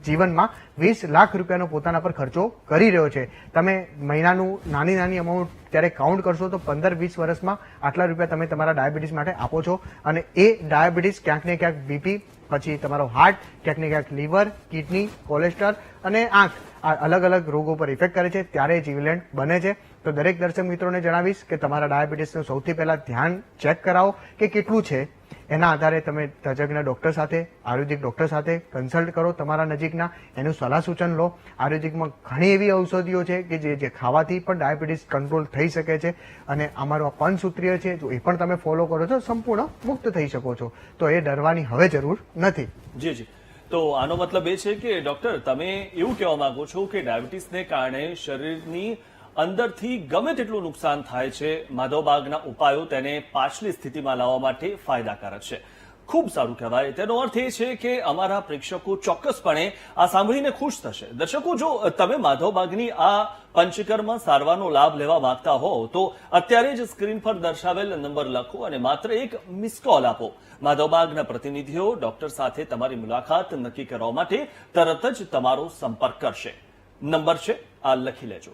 જીવનમાં 20 લાખ રૂપિયાનો પોતાના પર ખર્ચો કરી રહ્યો છે. તમે મહિનાનું નાની અમાઉન્ટ ત્યારે કાઉન્ટ કરશો તો 15-20 વર્ષમાં આટલા રૂપિયા તમે તમારા ડાયાબિટીસ માટે આપો છો. અને એ ડાયાબિટીસ ક્યાંક ને ક્યાંક બીપી, પછી તમારો હાર્ટ, ક્યાંક ને ક્યાંક લીવર, કિડની, કોલેસ્ટ્રોલ અને આંખ, આ અલગ અલગ રોગો પર ઇફેક્ટ કરે છે, ત્યારે જીવલેણ બને છે. તો દરેક દર્શક મિત્રોને જણાવીશ કે તમારા ડાયાબિટીસનું સૌથી પહેલા ધ્યાન ચેક કરાવો કે કેટલું છે. એના આધારે તમે તજજ્ઞ ડોક્ટર સાથે, આયુર્વેદિક ડોક્ટર સાથે કન્સલ્ટ કરો તમારા નજીકના, એનું સલાહ સૂચન લો. આયુર્વેદિકમાં ઘણી એવી ઔષધિઓ છે કે જે ખાવાથી પણ ડાયાબિટીસ કંટ્રોલ થઈ શકે છે. અને અમારું આ પંચસૂત્રીય છે તો એ પણ તમે ફોલો કરો છો, સંપૂર્ણ મુક્ત થઈ શકો છો. તો એ ડરવાની હવે જરૂર નથી. જી જી. તો આનો મતલબ એ છે કે ડોક્ટર તમે એવું કહેવા માંગો છો કે ડાયાબિટીસને કારણે શરીરની અંદરથી ગમે તેટલું નુકસાન થાય છે, માધવબાગના ઉપાયો તેને પાછલી સ્થિતિમાં લાવવા માટે ફાયદાકારક છે. ખૂબ સારું કહેવાય. તેનો અર્થ એ છે કે અમારા પ્રેક્ષકો ચોક્કસપણે આ સાંભળીને ખુશ થશે. દર્શકો, જો તમે માધવબાગની આ પંચકર્મ સારવારનો લાભ લેવા માંગતા હો તો અત્યારે જ સ્ક્રીન પર દર્શાવેલ નંબર લખો અને માત્ર એક મિસ કોલ આપો. માધવબાગના પ્રતિનિધિઓ ડોક્ટર સાથે તમારી મુલાકાત નક્કી કરવા માટે તરત જ તમારો સંપર્ક કરશે. નંબર છે આ, લખી લેજો.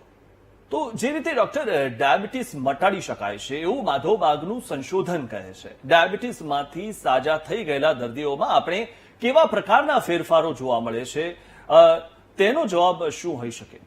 તો જે રીતે ડોક્ટર ડાયાબિટીસ મટાડી શકાય છે એવું માધવબાગનું સંશોધન કહે છે. ડાયાબિટીસમાંથી સાજા થઈ ગયેલા દર્દીઓમાં આપણે કેવા પ્રકારના ફેરફારો જોવા મળે છે, તેનો જવાબ શું હોઈ શકે?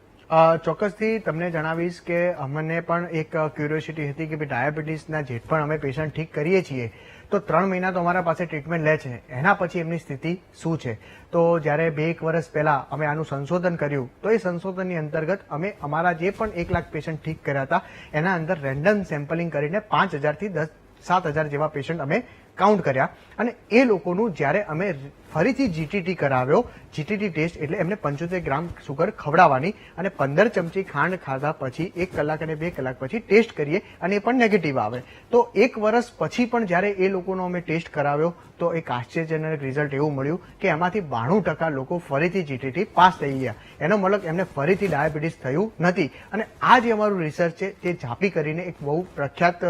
ચોક્કસથી તમને જણાવીશ કે અમને પણ એક ક્યુરિયોસિટી હતી કે ડાયાબિટીસના જે પણ અમે પેશન્ટ ઠીક કરીએ છીએ તો 3 મહિના તો અમારા પાસે ટ્રીટમેન્ટ લે છે, એના પછી એમની સ્થિતિ શું છે. તો જ્યારે 2-1 વર્ષ પહેલા અમે આનું સંશોધન કર્યું તો એ સંશોધનની અંતર્ગત અમે અમારા જે પણ 1 લાખ પેશન્ટ ઠીક કર્યા હતા એના અંદર રેન્ડમ સેમ્પલિંગ કરીને 5,000 થી 7,000 જેવા પેશન્ટ અમે કાઉન્ટ કર્યા. અને એ લોકોનું જ્યારે અમે ફરીથી જીટીટી કરાવ્યો, જીટીટી ટેસ્ટ એટલે એમને 75 ગ્રામ સુગર ખવડાવવાની અને 15 ચમચી ખાંડ ખાધા પછી 1 કલાક અને 2 કલાક પછી ટેસ્ટ કરીએ અને એ પણ નેગેટિવ આવે. તો 1 વર્ષ પછી પણ જ્યારે એ લોકોનો અમે ટેસ્ટ કરાવ્યો તો એક આશ્ચર્યજનક રિઝલ્ટ એવું મળ્યું કે એમાંથી 92% લોકો ફરીથી જીટીટી પાસ થઈ ગયા. એનો મતલબ એમને ફરીથી ડાયાબિટીસ થયું નથી. અને આ જે અમારું રિસર્ચ છે તે ઝાપી કરીને એક બહુ પ્રખ્યાત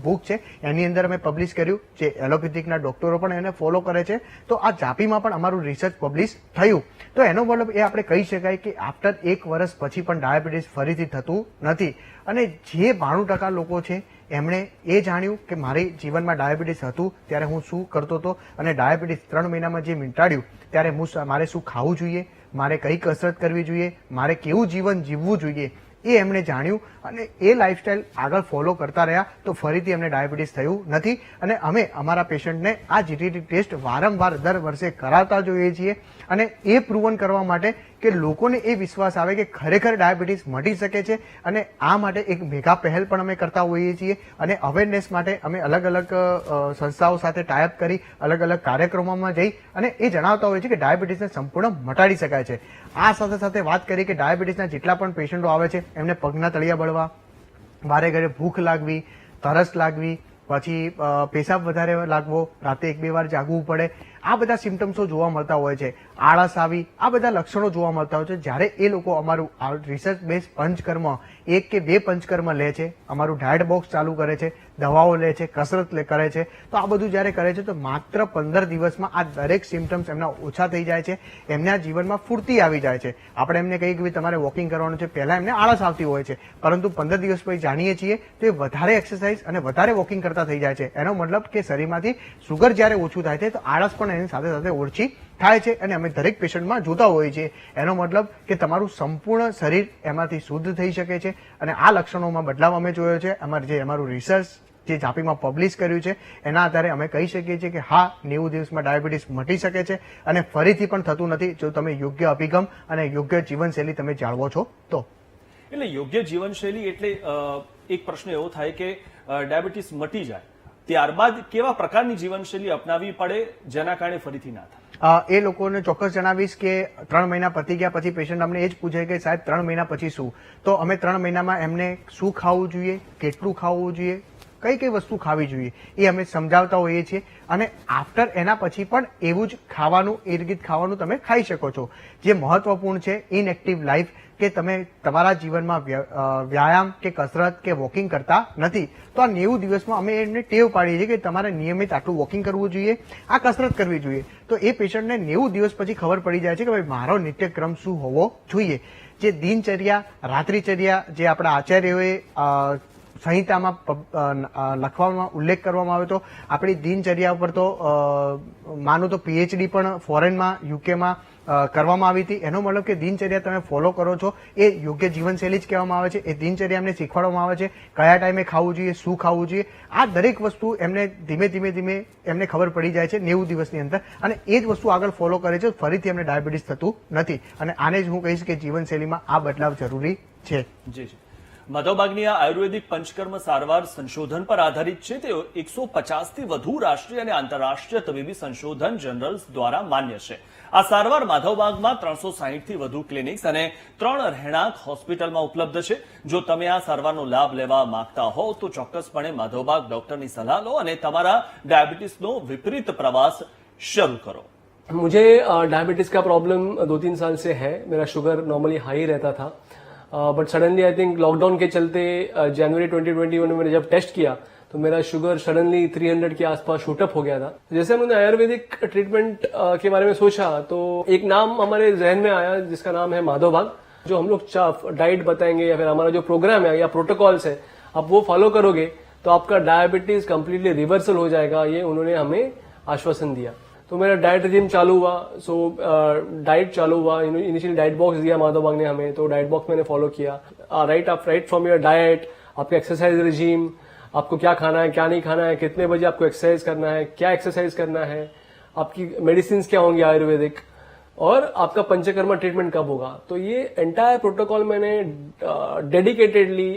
બુક છે, એની અંદર અમે પબ્લિશ કર્યું, જે એલોપેથિકના ડોક્ટરો પણ એને ફોલો કરે છે. તો આ ઝાપીમાં પણ અમારું રિસર્ચ પબ્લિશ થયું. તો એનો મતલબ એ આપણે કહી શકાય કે આફ્ટર 1 વર્ષ પછી પણ ડાયાબિટીસ ફરીથી થતું નથી. અને જે 92% લોકો છે એમણે એ જાણ્યું કે મારી જીવનમાં ડાયાબિટીસ હતું ત્યારે હું શું કરતો હતો અને ડાયાબિટીસ 3 મહિનામાં જે મિટાડ્યું ત્યારે મારે શું ખાવું જોઈએ, મારે કઈ કસરત કરવી જોઈએ, મારે કેવું જીવન જીવવું જોઈએ, એ એમણે જાણ્યું અને એ લાઈફસ્ટાઈલ આગળ ફોલો કરતા રહ્યા તો ફરીથી એમને ડાયાબિટીસ થયું નથી. અને અમે અમારા પેશન્ટને આ જીટીટી ટેસ્ટ વારંવાર દર વર્ષે કરાવતા જોઈએ છીએ. અને એ પ્રૂવન કરવા માટે કે લોકોને એ વિશ્વાસ આવે કે ખરેખર ડાયાબિટીસ મટી શકે છે. અને આ માટે એક મેગા પહેલ પણ અમે કરતા હોઈએ છીએ. અને અવેરનેસ માટે અમે અલગ અલગ સંસ્થાઓ સાથે ટાઈઅપ કરી અલગ અલગ કાર્યક્રમોમાં જઈ અને એ જણાવતા હોઈએ છીએ કે ડાયાબિટીસને સંપૂર્ણ મટાડી શકાય છે. આ સાથે સાથે વાત કરી કે ડાયાબિટીસના જેટલા પણ પેશન્ટો આવે છે એમને પગના તળિયા બળવા, વારે ઘરે ભૂખ લાગવી, તરસ લાગવી, પછી પેશાબ વધારે લાગવો, રાતે 1-2 વાર જાગવું પડે, આ બધા સિમ્ટમ્સો જોવા મળતા હોય છે. આળસ આવી, આ બધા લક્ષણો જોવા મળતા હોય છે. જ્યારે એ લોકો અમારું રિસર્ચ બેઝ પંચકર્મ 1 કે 2 પંચકર્મ લે છે, અમારું ડાયટ બોક્સ ચાલુ કરે છે, દવાઓ લે છે, કસરત કરે છે, તો આ બધું જ્યારે કરે છે તો માત્ર 15 દિવસમાં આ દરેક સિમ્ટમ્સ એમના ઓછા થઈ જાય છે. એમના જીવનમાં ફૂર્તિ આવી જાય છે. આપણે એમને કહીએ કે તમારે વોકિંગ કરવાનું છે, પહેલા એમને આળસ આવતી હોય છે, પરંતુ 15 દિવસ પછી જાણીએ છીએ તો એ વધારે એક્સરસાઇઝ અને વધારે વોકિંગ કરતા થઈ જાય છે. એનો મતલબ કે શરીરમાંથી સુગર જ્યારે ઓછું થાય છે તો આળસ પણ એની સાથે સાથે ઓછી થાય છે અને અમે દરેક પેશન્ટમાં જોતા હોઈએ છીએ. એનો મતલબ કે તમારું સંપૂર્ણ શરીર એમાંથી શુદ્ધ થઈ શકે છે અને આ લક્ષણોમાં બદલાવ અમે જોયો છે. અમારું રિસર્ચ જે જાપીમાં પબ્લિશ કર્યું છે એના આધારે અમે કહી શકીએ છીએ કે હા, 90 દિવસમાં ડાયાબિટીસ મટી શકે છે અને ફરીથી પણ થતું નથી જો તમે યોગ્ય અભિગમ અને યોગ્ય જીવનશૈલી તમે જાળવો છો તો. એટલે યોગ્ય જીવનશૈલી એટલે એક પ્રશ્ન એવો થાય કે ડાયાબિટીસ મટી જાય ત્યારબાદ કેવા પ્રકારની જીવનશૈલી અપનાવવી પડે જેના કારણે ફરીથી ના થાય? એ લોકોને ચોક્કસ જણાવીશ કે 3 મહિના પતી ગયા પછી પેશન્ટ અમને એ જ પૂછે કે સાહેબ 3 મહિના પછી શું, તો અમે 3 મહિનામાં એમને શું ખાવું જોઈએ, કેટલું ખાવું જોઈએ, કઈ કઈ વસ્તુ ખાવી જોઈએ એ અમે સમજાવતા હોઈએ છીએ અને આફ્ટર એના પછી પણ એવું જ ખાવાનું ઇર્ગિત ખાવાનું તમે ખાઈ શકો છો. જે મહત્વપૂર્ણ છે ઇનએક્ટિવ લાઈફ, કે તમે તમારા જીવનમાં વ્યાયામ કે કસરત કે વોકિંગ કરતા નથી તો આ 90 દિવસમાં અમે એમને ટેવ પાડીએ છીએ કે તમારે નિયમિત આટલું વોકિંગ કરવું જોઈએ, આ કસરત કરવી જોઈએ. તો એ પેશન્ટને 90 દિવસ પછી ખબર પડી જાય છે કે ભાઈ મારો નિત્યક્રમ શું હોવો જોઈએ. જે દિનચર્યા, રાત્રિચર્યા જે આપણા આચાર્યોએ સંહિતામાં લખવામાં ઉલ્લેખ કરવામાં આવ્યો તો આપણી દિનચર્યા ઉપર તો માનું તો પીએચડી પણ ફોરેનમાં યુકેમાં કરવામાં આવી હતી. એનો મતલબ કે દિનચર્યા તમે ફોલો કરો છો એ યોગ્ય જીવનશૈલી જ કહેવામાં આવે છે. એ દિનચર્યા એમને શીખવાડવામાં આવે છે કયા ટાઈમે ખાવું જોઈએ, શું ખાવું જોઈએ. આ દરેક વસ્તુ એમને ધીમે ધીમે એમને ખબર પડી જાય છે 90 દિવસની અંદર અને એ જ વસ્તુ આગળ ફોલો કરે છે. ફરીથી એમને ડાયાબિટીસ થતું નથી અને આને જ હું કહીશ કે જીવનશૈલીમાં આ બદલાવ જરૂરી છે. જી જી. માધવબાગની આ આયુર્વેદિક પંચકર્મ સારવાર સંશોધન પર આધારિત છે. તે 150 થી વધુ રાષ્ટ્રીય અને આંતરરાષ્ટ્રીય તબીબી સંશોધન જર્નલ્સ દ્વારા માન્ય છે. આ સારવાર માધવબાગમાં 360 થી વધુ ક્લિનિક્સ અને 3 રહેણાંક હોસ્પિટલમાં ઉપલબ્ધ છે. જો તમે આ સારવારનો લાભ લેવા માંગતા હો તો ચોક્કસપણે માધવબાગ ડોક્ટરની સલાહ લો અને તમારા ડાયાબિટીસનો વિપરીત પ્રવાસ શરૂ કરો. मुझे डायबिटीज का प्रॉब्लम 2-3 साल से है. मेरा शुगर नॉर्मली हाई रहता था but suddenly I think lockdown के चलते जनवरी 2021 में मैंने जब टेस्ट किया तो मेरा शुगर सडनली 300 के आसपास शूटअप हो गया था. जैसे हमने आयुर्वेदिक ट्रीटमेंट के बारे में सोचा तो एक नाम हमारे जहन में आया जिसका नाम है माधवबाग. जो हम लोग डाइट बताएंगे या फिर हमारा जो प्रोग्राम है या प्रोटोकॉल्स है आप वो फॉलो करोगे तो आपका डायबिटीज कम्प्लीटली रिवर्सल हो जाएगा, ये उन्होंने हमें आश्वासन दिया. तो मेरा डाइट रिजिम चालू हुआ. सो डाइट चालू हुआ. इनिशियली डाइट बॉक्स दिया माधवबाग ने हमें, तो डाइट बॉक्स मैंने फॉलो किया. राइट फ्रॉम योर डाइट, आपका एक्सरसाइज रिजिम, आपको क्या खाना है क्या नहीं खाना है, कितने बजे आपको एक्सरसाइज करना है, क्या एक्सरसाइज करना है, आपकी मेडिसिन क्या होंगी आयुर्वेदिक, और आपका पंचकर्मा ट्रीटमेंट कब होगा. तो ये एंटायर प्रोटोकॉल मैंने डेडिकेटेडली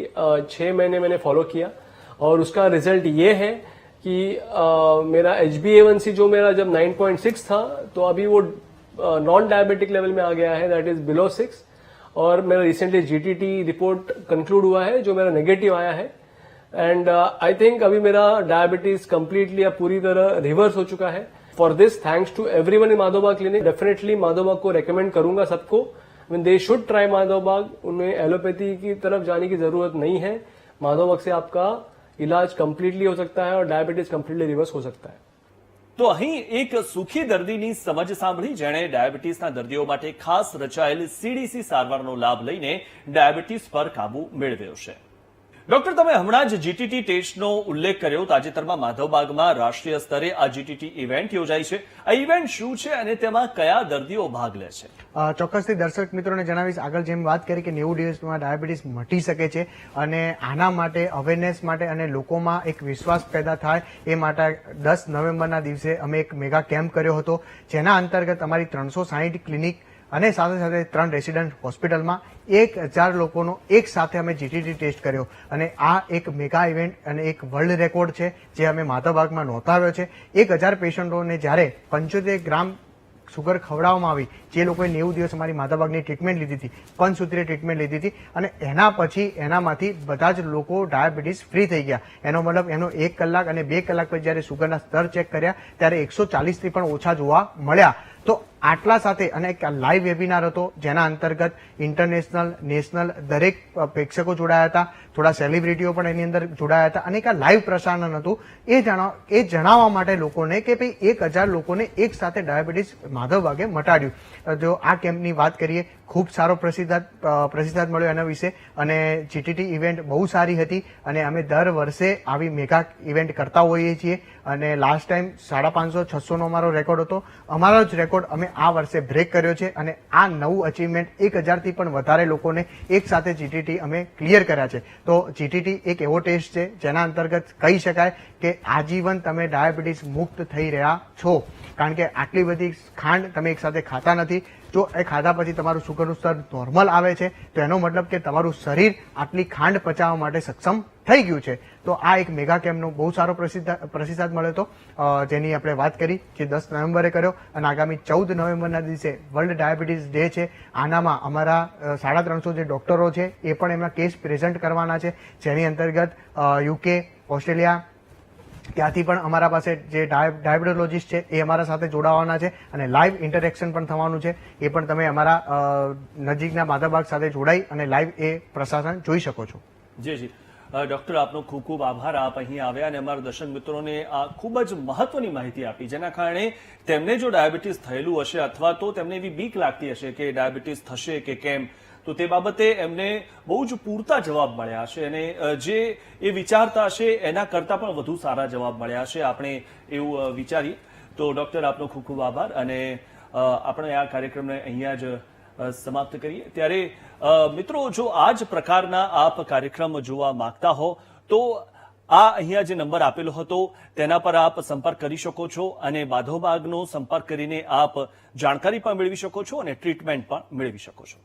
6 महीने मैंने फॉलो किया और उसका रिजल्ट ये है कि मेरा HbA1c जो मेरा जब 9.6 था तो अभी वो नॉन डायबिटिक लेवल में आ गया है, दैट इज बिलो 6. और मेरा रिसेंटली GTT रिपोर्ट कंक्लूड हुआ है जो मेरा नेगेटिव आया है. एंड आई थिंक अभी मेरा डायबिटीज कंप्लीटली अब पूरी तरह रिवर्स हो चुका है. For this thanks to everyone in Madhavbaug clinic. Definitely Madhavbaug को रेकमेंड करूंगा सबको. They should try Madhavbaug. उन्हें एलोपैथी की तरफ जाने की जरूरत नहीं है. माधवबाग से आपका इलाज कंप्लीटली हो सकता है और डायबिटीज कंप्लीटली रिवर्स हो सकता है. તો અહીં એક સુખી દર્દીની સમજ સાંભળી જેણે ડાયાબિટીસના દર્દીઓ માટે ખાસ રચાયેલ CDC સારવારનો લાભ લઈને ડાયાબિટીસ પર કાબુ મેળવ્યો છે. ડોક્ટર, તમે હમણાં જ GTT ટેસ્ટનો ઉલ્લેખ કર્યો. તાજેતરમાં માધવબાગમાં રાષ્ટ્રીય સ્તરે આ GTT ઇવેન્ટ યોજાઈ છે. આ ઇવેન્ટ શું છે અને તેમાં કયા દર્દીઓ ભાગ લે છે? ચોક્કસથી દર્શક મિત્રોને જણાવીશ. આગળ જેમ વાત કરી કે 90 દિવસમાં ડાયાબિટીસ મટી શકે છે અને આના માટે અવેરનેસ માટે અને લોકોમાં એક વિશ્વાસ પેદા થાય એ માટે 10 નવેમ્બરના દિવસે અમે એક મેગા કેમ્પ કર્યો હતો જેના અંતર્ગત અમારી 360 ક્લિનિક અને સાથે સાથે 3 રેસિડન્ટ હોસ્પિટલમાં 1000 લોકોનો એક સાથે અમે GTT ટેસ્ટ કર્યો અને આ એક મેગા ઇવેન્ટ અને એક વર્લ્ડ રેકોર્ડ છે જે અમે માધવબાગમાં નોંધાવ્યો છે. 1000 પેશન્ટોને જ્યારે 75 ગ્રામ સુગર ખવડાવવામાં આવી, જે લોકોએ 90 દિવસ અમારી માધવબાગની ટ્રીટમેન્ટ લીધી હતી, પંચસૂત્રીય ટ્રીટમેન્ટ લીધી હતી અને એના પછી એનામાંથી બધા જ લોકો ડાયાબિટીસ ફ્રી થઈ ગયા. એનો મતલબ એનો 1 કલાક અને 2 કલાક પછી જ્યારે સુગરના સ્તર ચેક કર્યા ત્યારે 140 થી પણ ઓછા જોવા મળ્યા. તો આટલા સાથે અને એક લાઈવ વેબિનાર હતો જેના અંતર્ગત ઇન્ટરનેશનલ, નેશનલ દરેક પ્રેક્ષકો જોડાયા હતા, થોડા સેલિબ્રિટીઓ પણ એની અંદર જોડાયા હતા અને એક આ લાઈવ પ્રસારણ હતું. એ જણાવવા માટે લોકોને કે ભાઈ 1000 લોકોને એક સાથે ડાયાબિટીસ માધવબાગે મટાડ્યું. જો આ કેમ્પની વાત કરીએ, ખૂબ સારો પ્રતિસાદ મળ્યો એના વિશે અને GTT ઇવેન્ટ બહુ સારી હતી અને અમે દર વર્ષે આવી મેગા ઇવેન્ટ કરતા હોઈએ છીએ અને લાસ્ટ ટાઈમ 550-600 નો અમારો રેકોર્ડ હતો. અમારો જ રેકોર્ડ અમે આ વર્ષે બ્રેક કર્યો છે અને આ નવું અચીવમેન્ટ 1000થી પણ વધારે લોકોને એક સાથે જીટીટી અમે ક્લિયર કર્યા છે. તો જીટીટી એક એવો ટેસ્ટ છે જેના અંતર્ગત કહી શકાય કે આજીવન તમે ડાયાબિટીસ મુક્ત થઈ રહ્યા છો, કારણ કે આટલી બધી ખાંડ તમે એક સાથે ખાતા નથી. જો એ ખાધા પછી તમારું સુગરનું સ્તર નોર્મલ આવે છે તો એનો મતલબ કે તમારું શરીર આટલી ખાંડ પચાવવા માટે સક્ષમ થઈ ગયું છે. તો આ એક મેગા કેમ્પનો બહુ સારો પ્રતિસાદ મળ્યો હતો, જેની આપણે વાત કરી જે 10 નવેમ્બરે કર્યો અને આગામી 14 નવેમ્બરના દિવસે વર્લ્ડ ડાયાબિટીસ ડે છે. આનામાં અમારા 350 જે ડોક્ટરો છે એ પણ એમના કેસ પ્રેઝન્ટ કરવાના છે, જેની અંતર્ગત યુકે, ઓસ્ટ્રેલિયા ત્યાંથી પણ અમારા પાસે જે ડાયાબિટોલોજીસ્ટ છે એ અમારા સાથે જોડાવાના છે અને લાઈવ ઇન્ટરેક્શન પણ થવાનું છે. એ પણ તમે અમારા નજીકના માધાબાગ સાથે જોડાઈ અને લાઈવ એ પ્રશાસન જોઈ શકો છો. જી ડોક્ટર, આપનો ખૂબ ખૂબ આભાર. આપ અહીં આવ્યા અને અમારા દર્શક મિત્રોને આ ખૂબ જ મહત્વની માહિતી આપી, જેના કારણે તેમને જો ડાયાબિટીસ થયેલું હશે અથવા તો તેમને એવી બીક લાગતી હશે કે ડાયાબિટીસ થશે કે કેમ, તો તે બાબતે એમને બહુ જ પૂરતા જવાબ મળ્યા હશે અને જે એ વિચારતા હશે એના કરતાં પણ વધુ સારા જવાબ મળ્યા હશે. આપણે એવું વિચારીએ. તો ડોક્ટર, આપનો ખૂબ ખૂબ આભાર અને આપણે આ કાર્યક્રમને અહીંયા જ સમાપ્ત કરીએ. ત્યારે મિત્રો, જો આ જ પ્રકારના આપ કાર્યક્રમ જોવા માંગતા હો તો આ અહીંયા જે નંબર આપેલો હતો તેના પર આપ સંપર્ક કરી શકો છો અને માધવબાગનો સંપર્ક કરીને આપ જાણકારી પણ મેળવી શકો છો અને ટ્રીટમેન્ટ પણ મેળવી શકો છો.